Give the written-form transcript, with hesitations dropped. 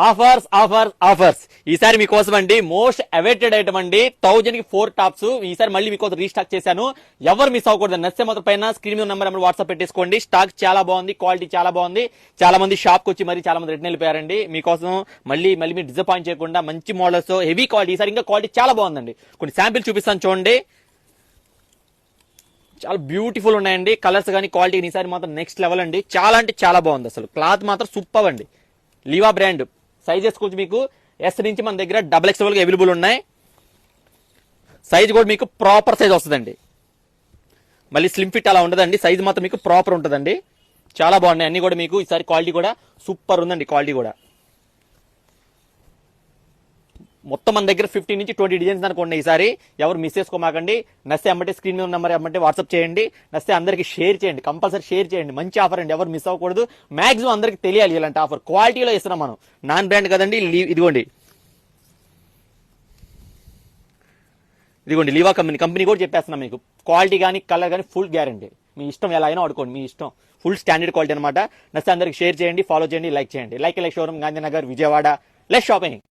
Offers offers offers ఈసారి మీకోసం అండి మోస్ట్ అవైటెడ్ ఐటమ్ అండి 1000 కి 4 టాప్స్ ఈసారి మళ్ళీ మీకోసం రీస్టాక్ చేశాను. ఎవరు మిస్ అవ్వకూడదు. నచ్చే మాత్రం పైన స్క్రీన్ మీద నెంబర్ వాట్సాప్ పెట్టేసుకోండి. స్టాక్ చాలా బాగుంది, క్వాలిటీ చాలా బాగుంది. చాలా మంది షాప్ కి వచ్చి మరి చాలా మంది రిటర్న్ వెళ్ళిపోయారండి. మీకోసం మళ్ళీ మీరు డిసప్పాయింట్ చేయకుండా మంచి మోడల్స్ హెవీ క్వాలిటీ. ఈసారి ఇంకా క్వాలిటీ చాలా బాగుందండి. కొన్ని శాంపిల్ చూపిస్తాను చూడండి. చాలా బ్యూటిఫుల్ ఉన్నాయండి కలర్స్ కానీ క్వాలిటీ. ఈసారి మాత్రం నెక్స్ట్ లెవెల్ అండి. చాలా అంటే చాలా బాగుంది. అసలు క్లాత్ మాత్రం సూపర్ అండి. లీవా బ్రాండ్ సైజెస్ కొంచెం మీకు ఎస్ నుంచి మన దగ్గర XXL అవైలబుల్ ఉన్నాయి. సైజ్ కూడా మీకు ప్రాపర్ సైజ్ వస్తుందండి. మళ్ళీ స్లిమ్ ఫిట్ అలా ఉండదండి. సైజ్ మాత్రం మీకు ప్రాపర్ ఉంటుందండి. చాలా బాగున్నాయి అన్ని కూడా మీకు. ఈసారి క్వాలిటీ కూడా సూపర్ ఉందండి. క్వాలిటీ కూడా మొత్తం మన దగ్గర 15 నుంచి 20 డిజైన్స్ అనుకోండి. ఈసారి ఎవరు మిస్ చేసుకోమాకండి. నస్తే అమ్మటే స్క్రీన్ మీద నెంబర్ అమ్మంటే వాట్సాప్ చేయండి. నస్తే అందరికి షేర్ చేయండి. కంపల్సరీ షేర్ చేయండి. మంచి ఆఫర్ అండి. ఎవరు మిస్ అవ్వకూడదు. మాక్సిమం అందరికి తెలియాలి ఇలాంటి ఆఫర్. క్వాలిటీలో ఇస్తున్నాం మనం. నాన్ బ్రాండ్ కదండి. ఇదిగోండి లీవా కంపెనీ కూడా చెప్పేస్తున్నాం మీకు. క్వాలిటీ కానీ కలర్ కానీ ఫుల్ గ్యారంటీ. మీ ఇష్టం ఎలా అయినా వాడుకోండి. మీ ఇష్టం. ఫుల్ స్టాండర్డ్ క్వాలిటీ అనమాట. నస్తే అందరికి షేర్ చేయండి, ఫాలో చేయండి, లైక్ చేయండి. Like showroom Gandhinagar, Vijayawada. Less shopping.